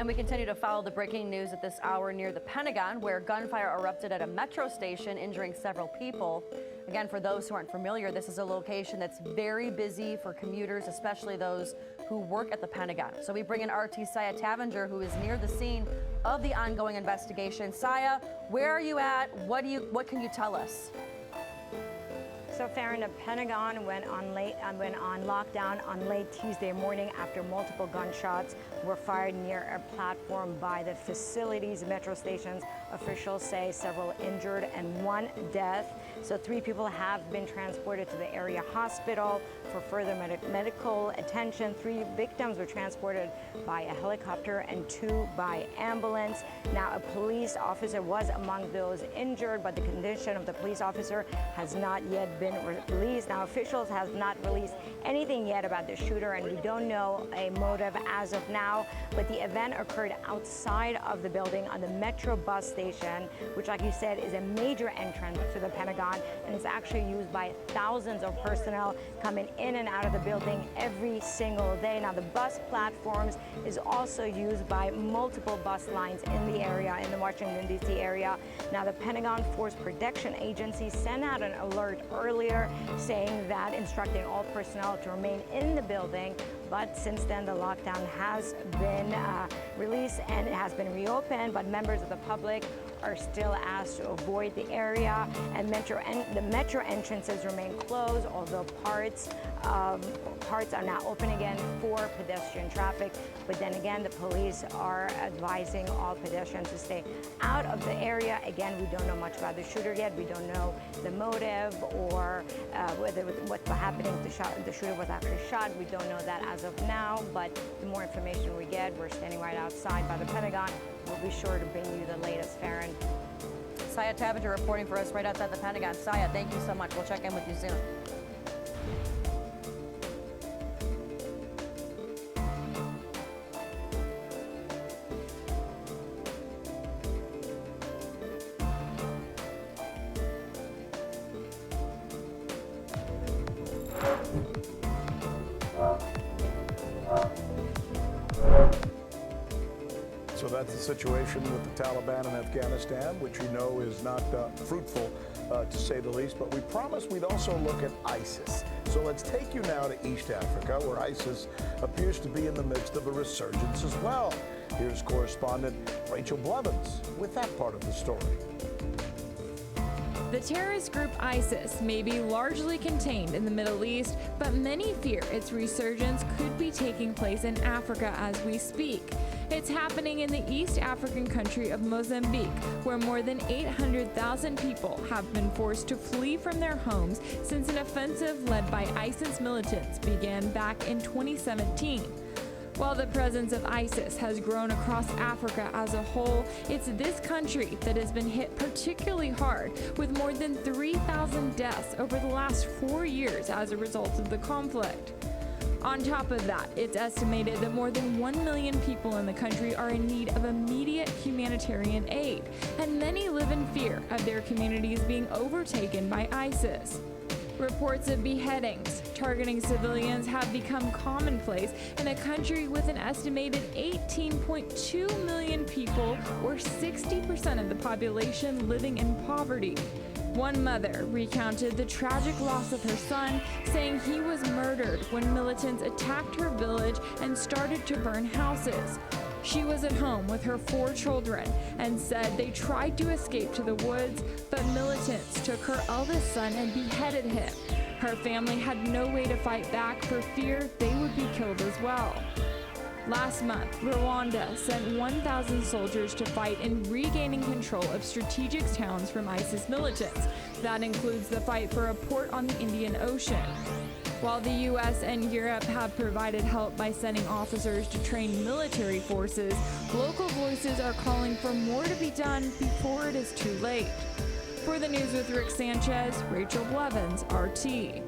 And we continue to follow the breaking news at this hour near the Pentagon, where gunfire erupted at a metro station, injuring several people. Again, for those who aren't familiar, this is a location that's very busy for commuters, especially those who work at the Pentagon. So we bring in RT Saya Tavenger, who is near the scene of the ongoing investigation. Saya, where are you at? What can you tell us? So, Farron, the Pentagon went on lockdown on late Tuesday morning after multiple gunshots were fired near a platform by the facility's metro stations. Officials say several injured and one death. So 3 people have been transported to the area hospital for further medical attention. 3 victims were transported by a helicopter and 2 by ambulance. Now, a police officer was among those injured, but the condition of the police officer has not yet been released. Now, officials have not released anything yet about the shooter, and we don't know a motive as of now. But the event occurred outside of the building on the Metro bus station, which, like you said, is a major entrance to the Pentagon, and it's actually used by thousands of personnel coming in and out of the building every single day. Now, the bus platforms is also used by multiple bus lines in the area, in the Washington, D.C. area. Now, the Pentagon Force Protection Agency sent out an alert earlier saying that instructing all personnel to remain in the building. But since then, the lockdown has been released and it has been reopened, but members of the public are still asked to avoid the area, and the metro entrances remain closed, although parts are now open again for pedestrian traffic. But then again, the police are advising all pedestrians to stay out of the area. Again, we don't know much about the shooter yet. We don't know the motive or whether what's happening. The shooter was actually shot. We don't know that as of now, but the more information we get, we're standing right outside by the Pentagon. We'll be sure to bring you the latest, Farron. Saya Tavenger reporting for us right outside the Pentagon. Saya, thank you so much. We'll check in with you soon. So that's the situation with the Taliban in Afghanistan, which we know is not fruitful, to say the least. But we promised we'd also look at ISIS. So let's take you now to East Africa, where ISIS appears to be in the midst of a resurgence as well. Here's correspondent Rachel Blevins with that part of the story. The terrorist group ISIS may be largely contained in the Middle East, but many fear its resurgence could be taking place in Africa as we speak. It's happening in the East African country of Mozambique, where more than 800,000 people have been forced to flee from their homes since an offensive led by ISIS militants began back in 2017. While the presence of ISIS has grown across Africa as a whole, it's this country that has been hit particularly hard, with more than 3,000 deaths over the last 4 years as a result of the conflict. On top of that, it's estimated that more than 1 million people in the country are in need of immediate humanitarian aid, and many live in fear of their communities being overtaken by ISIS. Reports of beheadings targeting civilians have become commonplace in a country with an estimated 18.2 million people, or 60% of the population, living in poverty. One mother recounted the tragic loss of her son, saying he was murdered when militants attacked her village and started to burn houses. She was at home with her 4 children and said they tried to escape to the woods, but militants took her eldest son and beheaded him. Her family had no way to fight back for fear they would be killed as well. Last month, Rwanda sent 1,000 soldiers to fight in regaining control of strategic towns from ISIS militants. That includes the fight for a port on the Indian Ocean. While the U.S. and Europe have provided help by sending officers to train military forces, local voices are calling for more to be done before it is too late. For the News with Rick Sanchez, Rachel Blevins, RT.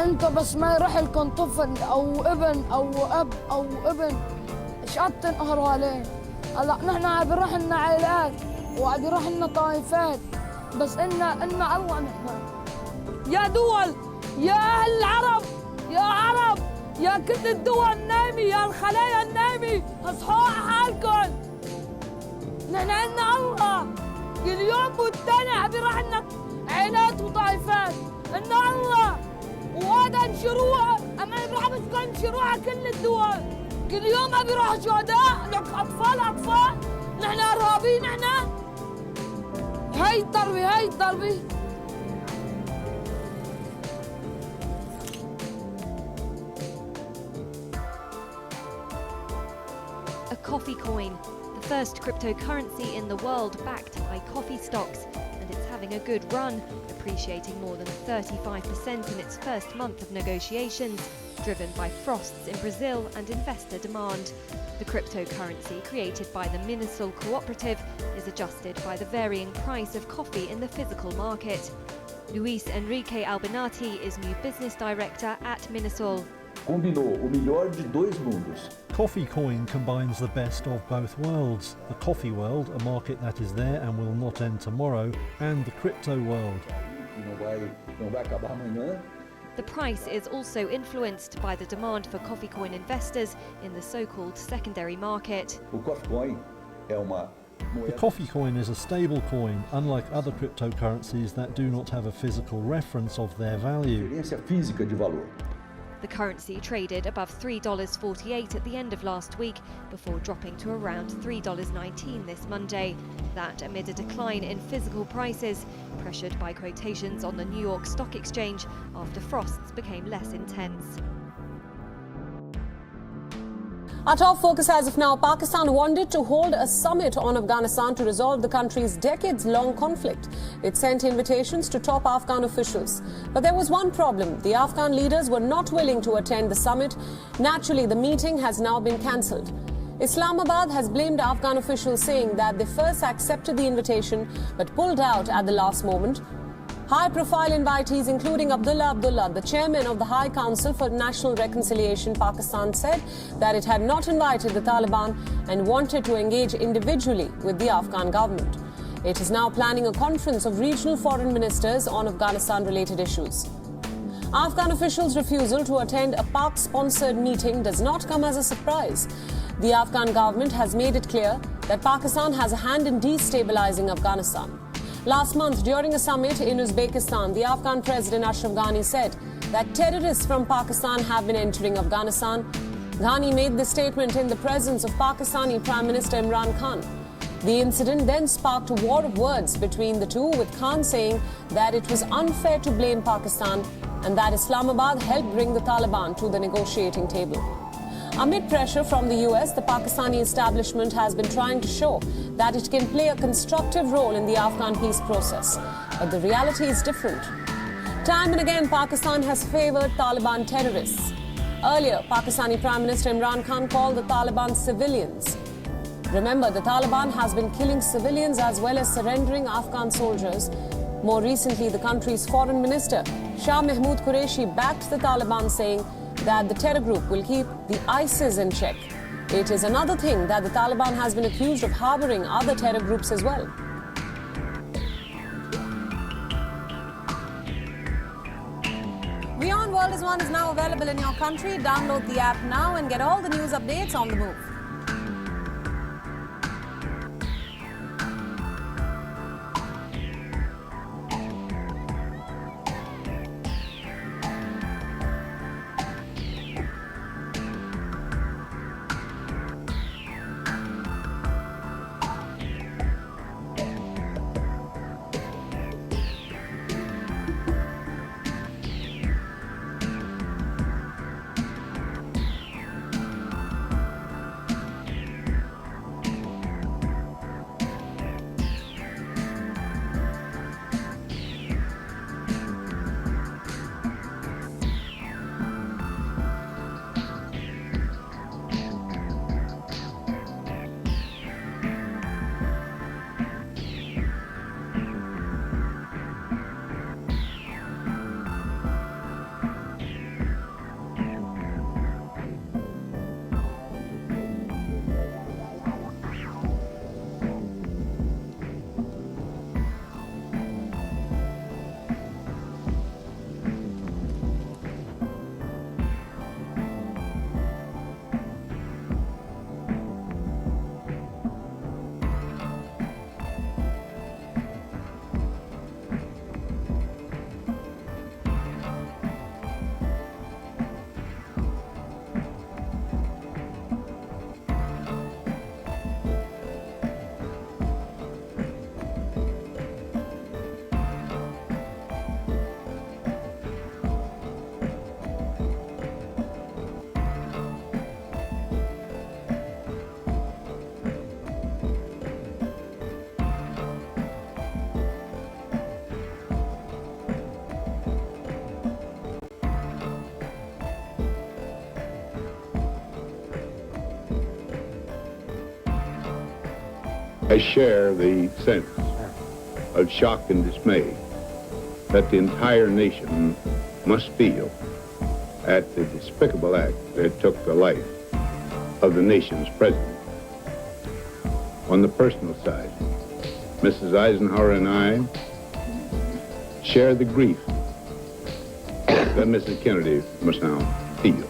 انت بس ما يروح لكم طفل او ابن او اب او ابن ايش قد تنقهروا عليه؟ هلا نحن عم بيروح لنا عائلات وعم بيروح لنا طائفات بس إنا الله نحن. يا دول، يا اهل العرب، يا عرب، يا كل الدول النايمه، يا الخلايا النايمه، اصحوا على حالكم. نحن عندنا الله، كل يوم والتاني عم بيروح لنا عائلات وطائفات، إنا الله وهذا انشروها، اما بيروحوا بس انشروها كل الدول، كل يوم عم بيروحوا شهداء، لك اطفال، نحن ارهابيين نحن. هاي الضربه. A coffee coin, the first cryptocurrency in the world backed by coffee stocks, and it's having a good run, appreciating more than 35% in its first month of negotiations, driven by frosts in Brazil and investor demand. The cryptocurrency created by the Minisol cooperative is adjusted by the varying price of coffee in the physical market. Luis Enrique Albinati is new business director at Minisol. Combinou o melhor de dois mundos. Coffee Coin combines the best of both worlds, the coffee world, a market that is there and will not end tomorrow, and the crypto world. Não vai acabar amanhã. The price is also influenced by the demand for coffee coin investors in the so-called secondary market. O Coffee Coin é uma The coffee coin is a stable coin, unlike other cryptocurrencies that do not have a physical reference of their value. referência física de valor. The currency traded above $3.48 at the end of last week before dropping to around $3.19 this Monday. That amid a decline in physical prices, pressured by quotations on the New York Stock Exchange after frosts became less intense. Our top focus as of now, Pakistan wanted to hold a summit on Afghanistan to resolve the country's decades-long conflict. It sent invitations to top Afghan officials. But there was one problem. The Afghan leaders were not willing to attend the summit. Naturally, the meeting has now been cancelled. Islamabad has blamed Afghan officials, saying that they first accepted the invitation but pulled out at the last moment. High-profile invitees, including Abdullah, the chairman of the High Council for National Reconciliation, Pakistan, said that it had not invited the Taliban and wanted to engage individually with the Afghan government. It is now planning a conference of regional foreign ministers on Afghanistan-related issues. Afghan officials' refusal to attend a Pak-sponsored meeting does not come as a surprise. The Afghan government has made it clear that Pakistan has a hand in destabilizing Afghanistan. Last month, during a summit in Uzbekistan, the Afghan President Ashraf Ghani said that terrorists from Pakistan have been entering Afghanistan. Ghani made this statement in the presence of Pakistani Prime Minister Imran Khan. The incident then sparked a war of words between the two, with Khan saying that it was unfair to blame Pakistan and that Islamabad helped bring the Taliban to the negotiating table. Amid pressure from the US, the Pakistani establishment has been trying to show that it can play a constructive role in the Afghan peace process. But the reality is different. Time and again, Pakistan has favored Taliban terrorists. Earlier, Pakistani Prime Minister Imran Khan called the Taliban civilians. Remember, the Taliban has been killing civilians as well as surrendering Afghan soldiers. More recently, the country's foreign minister, Shah Mahmood Qureshi, backed the Taliban, saying that the terror group will keep the ISIS in check. It is another thing that the Taliban has been accused of harboring other terror groups as well. Beyond World is One is now available in your country. Download the app now and get all the news updates on the move. I share the sense of shock and dismay that the entire nation must feel at the despicable act that took the life of the nation's president. On the personal side, Mrs. Eisenhower and I share the grief that Mrs. Kennedy must now feel.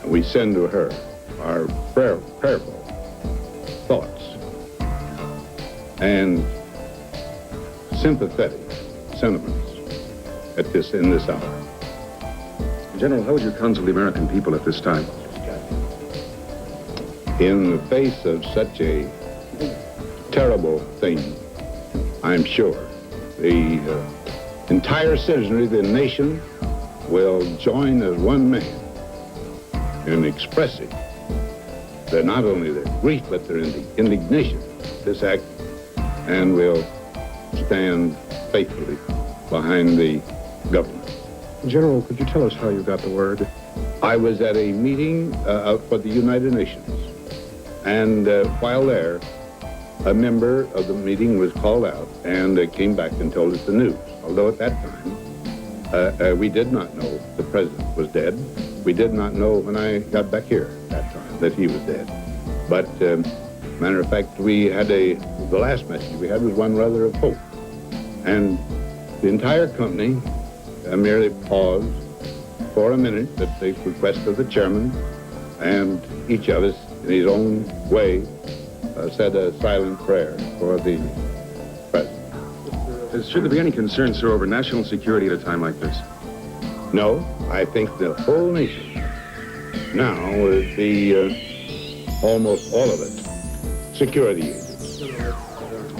And we send to her our prayerful thoughts and sympathetic sentiments in this hour. General, how would you counsel the American people at this time? In the face of such a terrible thing, I'm sure the entire citizenry of the nation will join as one man in expressing not only their grief, but their indignation at this act, and will stand faithfully behind the government. General, could you tell us how you got the word? I was at a meeting for the United Nations, and while there, a member of the meeting was called out and came back and told us the news. Although at that time, we did not know the president was dead. We did not know when I got back here at that time that he was dead. But, matter of fact, we had the last message we had was one rather of hope. And the entire company merely paused for a minute at the request of the chairman, and each of us, in his own way, said a silent prayer for the president. Should there be any concern, sir, over national security at a time like this? No, I think the whole nation now is almost all of it security agents.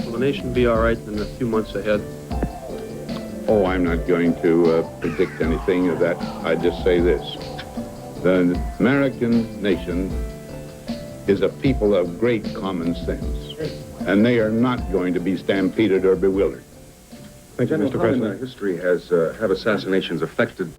Will the nation be all right in a few months ahead? Oh, I'm not going to predict anything of that. I just say this. The American nation is a people of great common sense, and they are not going to be stampeded or bewildered. Thank you, Mr. President. History have assassinations affected